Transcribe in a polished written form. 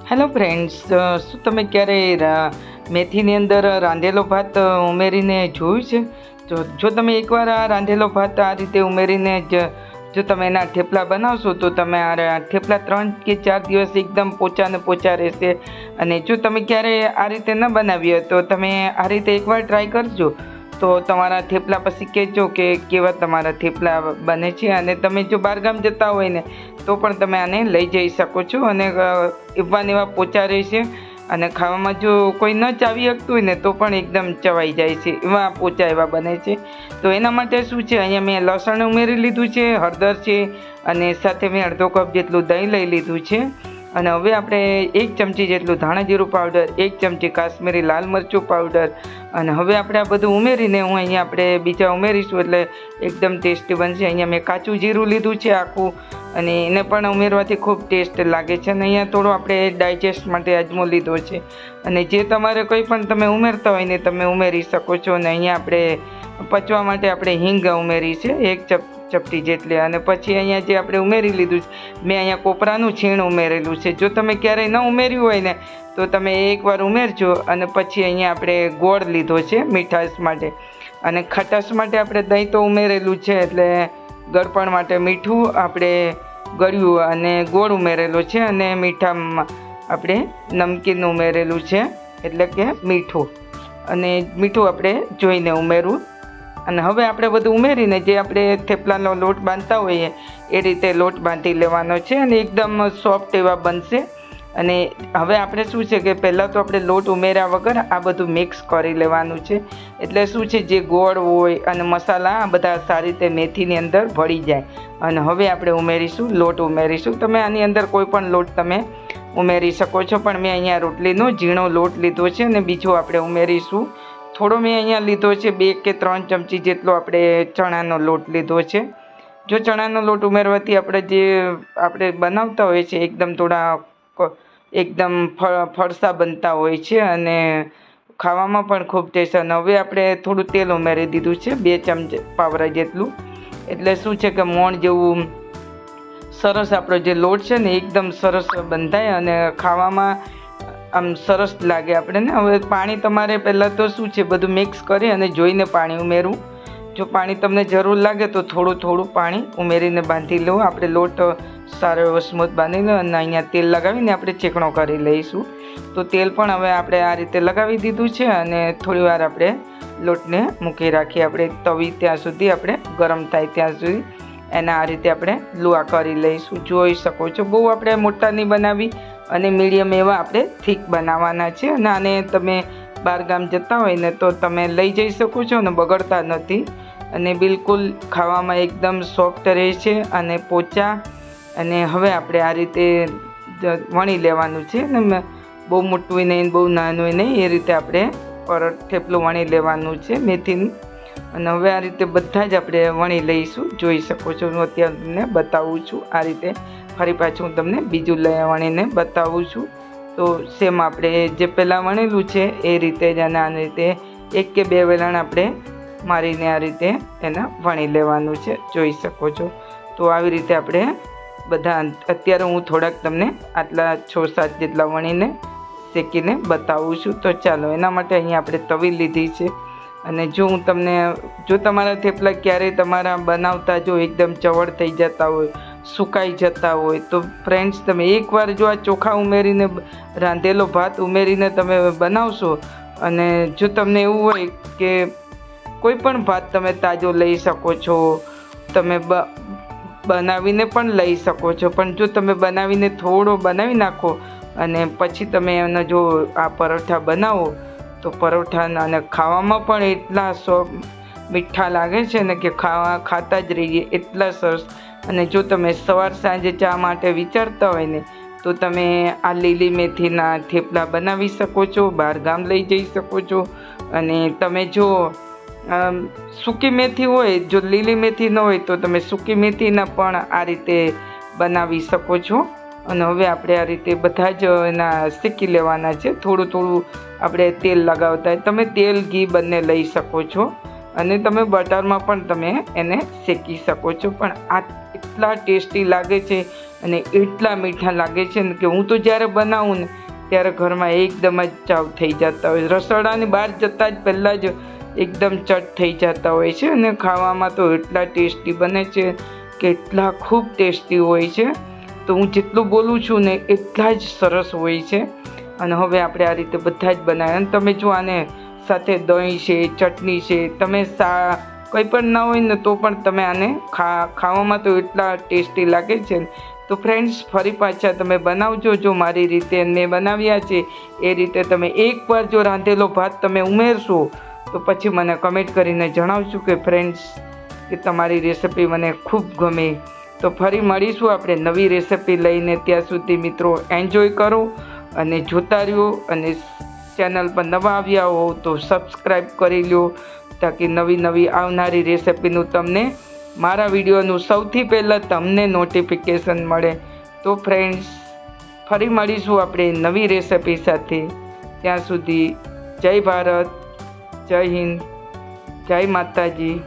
Hello friends, શું તમે ક્યારેય મેથીની અંદર રાંધેલો ભાત ઉમેરીને જોયું છે? જો તમે એકવાર આ રાંધેલો ભાત આ રીતે ઉમેરીને જો તમે એના થેપલા બનાવશો તો તમે આ થેપલા 3 કે 4 દિવસ એકદમ પોચા રહેશે. અને જો તમે ક્યારેય આ રીતે ન બનાવ્યું તો તમે આ રીતે એકવાર ટ્રાય કરજો, તો તમારા થેપલા પછી કહેજો કે કેવા તમારા થેપલા બને છે. અને તમે જો બહારગામ જતા હોય ને તો પણ તમે આને લઈ જઈ શકો છો. અને એવા પોચા રહેશે અને ખાવામાં જો કોઈ ન ચાવી શકતું હોય ને તો પણ એકદમ ચવાઈ જાય છે, એવા પોચા એવા બને છે. તો એના માટે શું છે, અહીંયા મેં લસણ ઉમેરી લીધું છે, હળદર છે, અને સાથે મેં અડધો કપ જેટલું દહીં લઈ લીધું છે. અને હવે આપણે 1 ચમચી જેટલું ધાણા જીરું પાવડર, 1 ચમચી કાશ્મીરી લાલ મરચું પાવડર, અને હવે આપણે આ બધું ઉમેરીને અહીંયા આપણે બીજા ઉમેરીશું એટલે એકદમ ટેસ્ટી બનશે. અહીંયા મેં કાચું જીરું લીધું છે આખું, અને એને પણ ઉમેરવાથી ખૂબ ટેસ્ટ લાગે છે. અને અહીંયા થોડો આપણે ડાયજેસ્ટ માટે અજમો લીધો છે. અને જે તમારે કંઈ પણ તમે ઉમેરતા હોય ને તમે ઉમેરી શકો છો. અને અહીંયા આપણે પચવા માટે આપણે હિંગ ઉમેરી છે 1 ચપટી જેટલી. અને પછી અહીંયા જે આપણે ઉમેરી લીધું છે, મેં અહીંયા કોપરાનું છીણ ઉમેરેલું છે. જો તમે ક્યારેય ન ઉમેર્યું હોય ને તો તમે એકવાર ઉમેરજો. અને પછી અહીંયા આપણે ગોળ લીધો છે મીઠાશ માટે, અને ખટાશ માટે આપણે દહીં તો ઉમેરેલું છે, એટલે ગળપણ માટે મીઠું આપણે ગળ્યું અને ગોળ ઉમેરેલો છે. અને મીઠામાં આપણે નમકીન ઉમેરેલું છે, એટલે કે મીઠું, અને મીઠું આપણે જોઈને ઉમેરવું. અને હવે આપણે બધું ઉમેરીને જે આપણે થેપલાનો લોટ બાંધતા હોઈએ એ રીતે લોટ બાંધી લેવાનો છે, અને એકદમ સોફ્ટ એવા બનશે. અને હવે આપણે શું છે કે પહેલાં તો આપણે લોટ ઉમેર્યા વગર આ બધું મિક્સ કરી લેવાનું છે, એટલે શું છે જે ગોળ હોય અને મસાલા આ બધા સારી રીતે મેથીની અંદર ભળી જાય. અને હવે આપણે ઉમેરીશું લોટ ઉમેરીશું. તમે આની અંદર કોઈ પણ લોટ તમે ઉમેરી શકો છો, પણ મેં અહીંયા રોટલીનો ઝીણો લોટ લીધો છે. અને બીજો આપણે ઉમેરીશું થોડો, મેં અહીંયા લીધો છે 2 કે 3 ચમચી જેટલો આપણે ચણાનો લોટ લીધો છે. જો ચણાનો લોટ ઉમેરવાથી આપણે બનાવતા હોઈએ છીએ એકદમ એકદમ ફરસા બનતા હોય છે, અને ખાવામાં પણ ખૂબ ટેસ્ટ. અને હવે આપણે થોડું તેલ ઉમેરી દીધું છે 2 ચમચી પાવરા જેટલું, એટલે શું છે કે મોણ જેવું સરસ આપણો જે લોટ છે ને એકદમ સરસ બંધાય અને ખાવામાં આમ સરસ લાગે આપણને. હવે પાણી તમારે પહેલાં તો શું છે બધું મિક્સ કરી અને જોઈને પાણી ઉમેરવું. જો પાણી તમને જરૂર લાગે તો થોડું પાણી ઉમેરીને બાંધી લો. આપણે લોટ સારો એવો સ્મૂથ બાંધી લો. અને અહીંયા તેલ લગાવીને આપણે ચીકણો કરી લઈશું. તો તેલ પણ હવે આપણે આ રીતે લગાવી દીધું છે, અને થોડી વાર આપણે લોટને મૂકી રાખીએ. આપણે તવી ત્યાં સુધી આપણે ગરમ થાય ત્યાં સુધી એના આ રીતે આપણે લુઆ કરી લઈશું. જોઈ શકો છો બહુ આપણે મોટા નહીં બનાવી, અને મીડિયમ એવા આપણે થીક બનાવવાના છે. અને આને તમે બહારગામ જતા હોય ને તો તમે લઈ જઈ શકો છો, અને બગડતા નથી, અને બિલકુલ ખાવામાં એકદમ સોફ્ટ રહે છે અને પોચા. અને હવે આપણે આ રીતે વણી લેવાનું છે, ને બહુ મોટું નહીં બહુ નાનું નહીં, એ રીતે આપણે થેપલું વણી લેવાનું છે મેથીનું. અને હવે આ રીતે બધા જ આપણે વણી લઈશું. જોઈ શકો છો હું અત્યારે તમને બતાવું છું આ રીતે. ફરી પાછું હું તમને બીજું વણીને બતાવું છું. તો સેમ આપણે જે પહેલાં વણેલું છે એ રીતે જ, અને આ રીતે 1 કે 2 વેલણ આપણે મારીને આ રીતે એને વણી લેવાનું છે. જોઈ શકો છો. તો આવી રીતે આપણે બધા અત્યારે હું થોડાક તમને આટલા 6-7 જેટલા વણીને શેકીને બતાવું છું. તો ચાલો, એના માટે અહીંયા આપણે તવી લીધી છે. અને જો તમારા થેપલા ક્યારેય તમારા બનાવતા જો એકદમ ચવડ થઈ જતા હોય, સુકાઈ જતા હોય, તો ફ્રેન્ડ્સ તમે એકવાર જો આ ચોખા ઉમેરીને રાંધેલો ભાત ઉમેરીને તમે બનાવશો, અને જો તમને એવું હોય કે કોઈ પણ ભાત તમે તાજો લઈ શકો છો, તમે બનાવીને પણ લઈ શકો છો, પણ જો તમે બનાવીને થોડો બનાવી નાખો અને પછી તમે એનો જો આ પરોઠા બનાવો તો પરોઠાના અને ખાવામાં પણ એટલા મીઠા લાગે છે ને કે ખાતા જ રહીએ, એટલા સરસ. અને જો તમે સવાર સાંજે ચા માટે વિચારતા હોય ને તો તમે આ લીલી મેથીના થેપલા બનાવી શકો છો, બહારગામ લઈ જઈ શકો છો. અને તમે જો સૂકી મેથી હોય, જો લીલી મેથી ન હોય તો તમે સૂકી મેથીના પણ આ રીતે બનાવી શકો છો. અને હવે આપણે આ રીતે બધા જ એના શેકી લેવાના છે. થોડું આપણે તેલ લગાવતા હોય, તમે તેલ ઘી બંને લઈ શકો છો, અને તમે બટરમાં પણ તમે એને શેકી શકો છો. પણ આ એટલા ટેસ્ટી લાગે છે અને એટલા મીઠા લાગે છે ને કે હું તો જ્યારે બનાવું ને ત્યારે ઘરમાં એકદમ જ ચાવ થઈ જતા હોય, રસોડાની બહાર જતાં જ પહેલાં જ એકદમ ચટ થઈ જતા હોય છે અને ખાવામાં તો એટલા ટેસ્ટી બને છે કે એટલા ખૂબ ટેસ્ટી હોય છે. તો હું જેટલું બોલું છું ને એટલા જ સરસ હોય છે. અને હવે આપણે આ રીતે બધા જ બનાવીએ અને તમે જો આને સાથે દહીં છે, ચટણી છે, તમે કંઈ પણ ના હોય ને તો પણ તમે આને ખાવામાં તો એટલા ટેસ્ટી લાગે છે. તો ફ્રેન્ડ્સ, ફરી પાછા તમે બનાવજો જો મારી રીતે મેં બનાવ્યા છે એ રીતે. તમે એકવાર જો રાંધેલો ભાત તમે ઉમેરશો તો પછી મને કમેન્ટ કરીને જણાવજો કે ફ્રેન્ડ્સ કે તમારી રેસિપી મને ખૂબ ગમે. તો ફરી મળીશું આપણે નવી રેસિપી લઈને. ત્યાં સુધી મિત્રો એન્જોય કરો અને જોતા રહ્યો, અને ચેનલ પર નવા આવ્યા હો તો સબસ્ક્રાઈબ કરી લો તાકી નવી આવનારી રેસિપીનું તમને મારા વિડીયોનું સૌથી પહેલાં તમને નોટિફિકેશન મળે. તો ફ્રેન્ડ્સ, ફરી મળીશું આપણે નવી રેસિપી સાથે. ત્યાં સુધી જય ભારત, જય હિન્દ, જય માતાજી.